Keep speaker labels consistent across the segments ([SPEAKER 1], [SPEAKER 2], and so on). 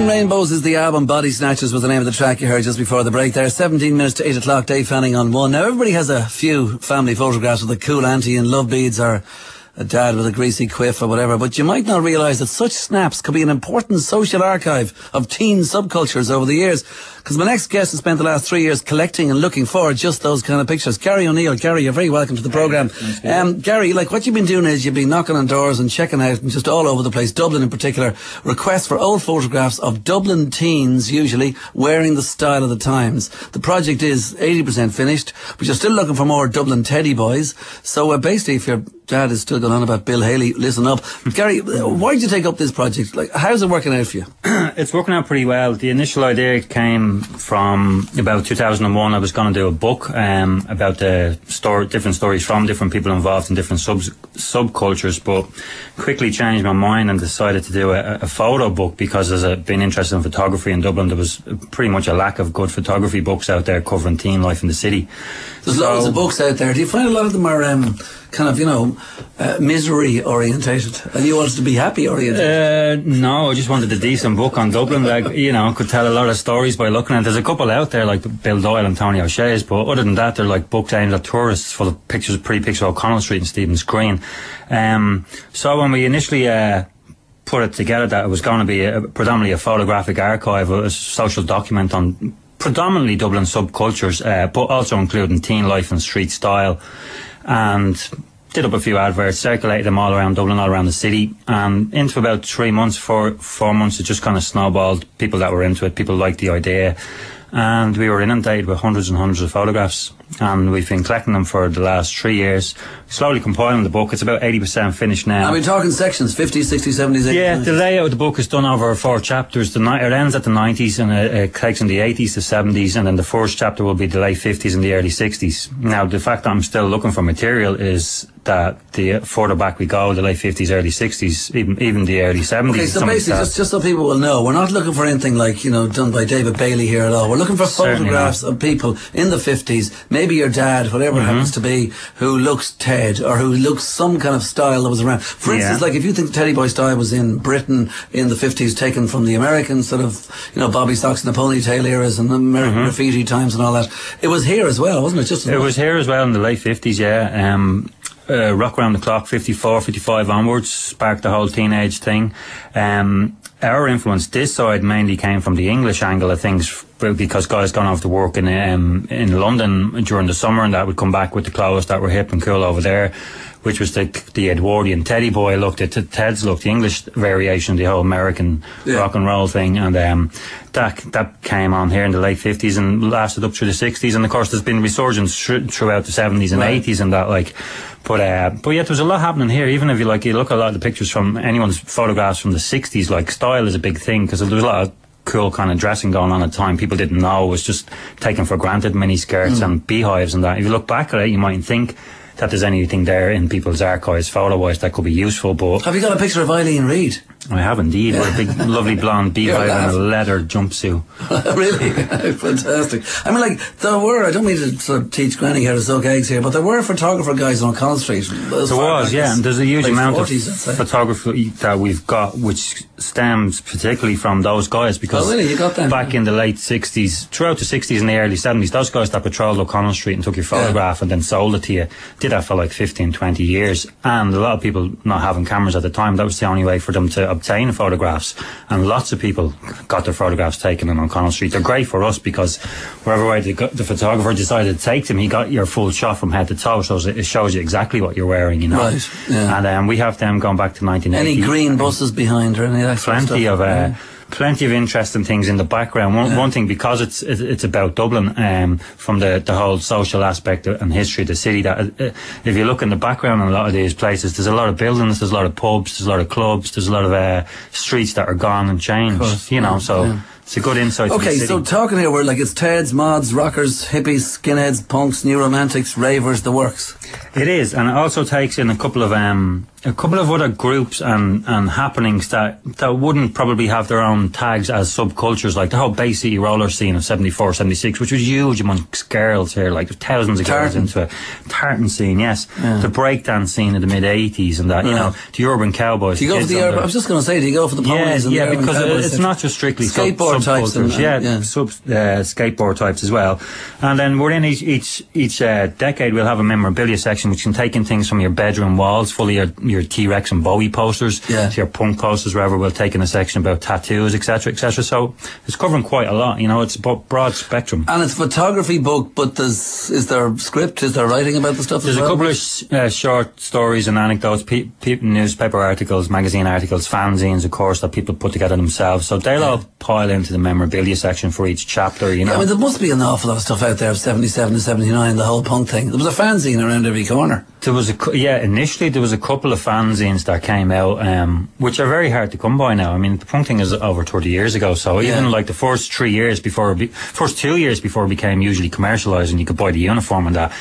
[SPEAKER 1] Rainbows is the album. Body Snatchers was the name of the track you heard just before the break there. 17 minutes to 8 o'clock, Dave Fanning on 1. Now, everybody has a few family photographs with a cool auntie in love beads or a dad with a greasy quiff or whatever, but you might not realise that such snaps could be an important social archive of teen subcultures over the years. Because my next guest has spent the last 3 years collecting and looking for just those kind of pictures. Garry O'Neill. Garry, you're very welcome to the programme. Garry, like what you've been doing is you've been knocking on doors and checking out and just all over the place, Dublin in particular, requests for old photographs of Dublin teens, usually, wearing the style of the times. The project is 80% finished, but you're still looking for more Dublin teddy boys. So basically, if your dad is still going on about Bill Haley, listen up. Garry, why did you take up this project? Like, how's it working out for you?
[SPEAKER 2] It's working out pretty well. The initial idea came from about 2001. I was going to do a book about the different stories from different people involved in different subcultures, but quickly changed my mind and decided to do a photo book because as I've been interested in photography in Dublin, there was pretty much a lack of good photography books out there covering teen life in the city.
[SPEAKER 1] There's loads of books out there. Do you find a lot of them are kind of, misery orientated, and you wanted to be happy orientated?
[SPEAKER 2] No, I just wanted a decent book on Dublin. Could tell a lot of stories by looking at it. There's a couple out there like Bill Doyle and Tony O'Shea's, but other than that, they're like books aimed at tourists full of pictures, pretty pictures of O'Connell Street and Stephen's Green. So when we initially put it together, that it was going to be predominantly a photographic archive, a social document on predominantly Dublin subcultures, but also including teen life and street style. And did up a few adverts, circulated them all around Dublin, all around the city, and into about 3 months, four months, it just kind of snowballed. People that were into it, people liked the idea, and we were inundated with hundreds and hundreds of photographs, and we've been collecting them for the last 3 years, slowly compiling the book. It's about 80% finished now.
[SPEAKER 1] Are we talking sections, 50s, 60s, 70s, 80s?
[SPEAKER 2] Yeah, the layout of the book is done over 4 chapters. It ends at the 90s and it takes in the 80s to 70s, and then the first chapter will be the late 50s and the early 60s. Now, the fact that I'm still looking for material is that the further back we go, the late 50s, early 60s, even the early 70s.
[SPEAKER 1] Okay, so basically, just so people will know, we're not looking for anything like, done by David Bailey here at all. We're looking for photographs of people in the 50s, maybe your dad, whatever it happens to be, who looks Ted, or who looks some kind of style that was around. For instance, like if you think the Teddy Boy style was in Britain in the 50s, taken from the American sort of, Bobby Socks and the ponytail eras and American graffiti times and all that, it was here as well, wasn't it?
[SPEAKER 2] It was here as well in the late 50s, yeah. Rock Around the Clock, 54, 55 onwards, sparked the whole teenage thing. Our influence this side mainly came from the English angle of things, because guys gone off to work in London during the summer, and that would come back with the clothes that were hip and cool over there, which was the Edwardian Teddy Boy look, the Ted's look, the English variation of the whole American rock and roll thing, and that came on here in the late 50s and lasted up through the 60s, and of course there's been resurgence throughout the 70s and 80s and that, like, but yeah, there was a lot happening here. Even if you look at a lot of the pictures from anyone's photographs from the 60s, like, style is a big thing, because there was a lot of cool kind of dressing going on at the time. People didn't know, it was just taken for granted, mini skirts and beehives and that. If you look back at it, you mightn't think that there's anything there in people's archives photo-wise that could be useful, but... Have
[SPEAKER 1] you got a picture of Eileen Reid?
[SPEAKER 2] I have indeed, with a big lovely blonde beehive and a leather jumpsuit.
[SPEAKER 1] Really? Fantastic. I mean, like, there were, I don't mean to sort of teach Granny how to suck eggs here, but there were photographer guys on O'Connell Street.
[SPEAKER 2] There was, yeah, and there's a huge amount of photography that we've got, which stems particularly from those guys, because
[SPEAKER 1] you got them
[SPEAKER 2] back in the late 60s, throughout the 60s and the early 70s, those guys that patrolled O'Connell Street and took your photograph and then sold it to you, did that for like 15, 20 years, and a lot of people not having cameras at the time, that was the only way for them to obtain photographs, and lots of people got their photographs taken on O'Connell Street. They're great for us because wherever way the photographer decided to take them, he got your full shot from head to toe, so it shows you exactly what you're wearing,
[SPEAKER 1] Right, yeah.
[SPEAKER 2] And we have them going back to 1980.
[SPEAKER 1] Any green buses behind or any of that
[SPEAKER 2] plenty of plenty of interesting things in the background. One thing, because it's about Dublin, from the whole social aspect and history of the city, that if you look in the background in a lot of these places, there's a lot of buildings, there's a lot of pubs, there's a lot of clubs, there's a lot of streets that are gone and changed, so It's a good insight.
[SPEAKER 1] Okay,
[SPEAKER 2] to the city.
[SPEAKER 1] so talking here, we're like it's Teds, mods, rockers, hippies, skinheads, punks, new romantics, ravers, the works.
[SPEAKER 2] It is, and it also takes in a couple of other groups and happenings that wouldn't probably have their own tags as subcultures, like the whole Bay City roller scene of 74, 76, which was huge amongst girls here, like thousands of girls into it. Tartan scene, yes. Yeah. The breakdance scene in the mid-80s and that, you know, the urban cowboys.
[SPEAKER 1] Do you go for the urban, I was just going to say, do you go for the ponies and the urban
[SPEAKER 2] because
[SPEAKER 1] cowboys?
[SPEAKER 2] It's not just strictly
[SPEAKER 1] skateboard types.
[SPEAKER 2] Skateboard types as well. And then within each decade we'll have a memorabilia section which can take in things from your bedroom walls, full of your T-Rex and Bowie posters, to your punk posters, wherever. We'll take in a section about tattoos, etc., etc. So it's covering quite a lot, you know, it's a broad spectrum.
[SPEAKER 1] And it's photography book, but is there script, is there writing about the stuff
[SPEAKER 2] There's
[SPEAKER 1] as well?
[SPEAKER 2] a couple of short stories and anecdotes, newspaper articles, magazine articles, fanzines, of course, that people put together themselves. So they'll all pile into the memorabilia section for each chapter, you know.
[SPEAKER 1] I mean, there must be an awful lot of stuff out there of 77 to 79, the whole punk thing. There was a fanzine around every corner.
[SPEAKER 2] There was initially there was a couple of fanzines that came out, which are very hard to come by now. I mean, the punk thing is over 30 years ago, so even like the first 2 years before it became usually commercialised and you could buy the uniform and that,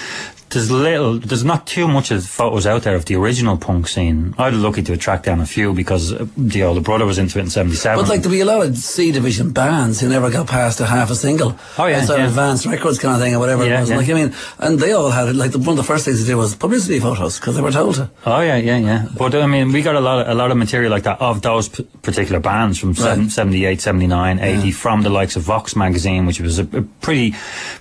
[SPEAKER 2] there's not too much of photos out there of the original punk scene. I was lucky to track down a few because the older brother was into it in 77.
[SPEAKER 1] But like there'll be a lot of C division bands who never got past a half a single.
[SPEAKER 2] Oh yeah,
[SPEAKER 1] outside Advanced Records kind of thing or whatever it was. Like, I mean, and they all had it. Like one of the first things they did was publicity photos because they were told to.
[SPEAKER 2] Oh yeah. But I mean, we got a lot of material like that of those particular bands from 78, 79, 80 from the likes of Vox magazine, which was a pretty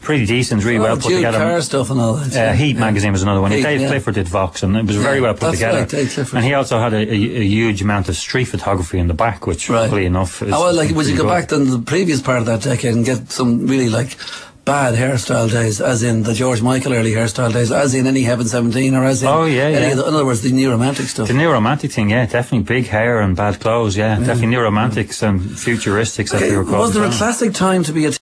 [SPEAKER 2] decent, really well put together.
[SPEAKER 1] Car stuff and all that.
[SPEAKER 2] Heat magazine was another one. Dave Clifford did Vox, and it was very well put together.
[SPEAKER 1] Right, Dave Clifford.
[SPEAKER 2] And he also had a huge amount of street photography in the back, which, luckily enough, is
[SPEAKER 1] would you go back to the previous part of that decade and get some really like bad hairstyle days, as in the George Michael early hairstyle days, as in any Heaven 17, or as in in other words, the new romantic stuff?
[SPEAKER 2] The new romantic thing, definitely big hair and bad clothes, definitely new romantics and futuristics, as we were called.
[SPEAKER 1] Was there a classic time to be a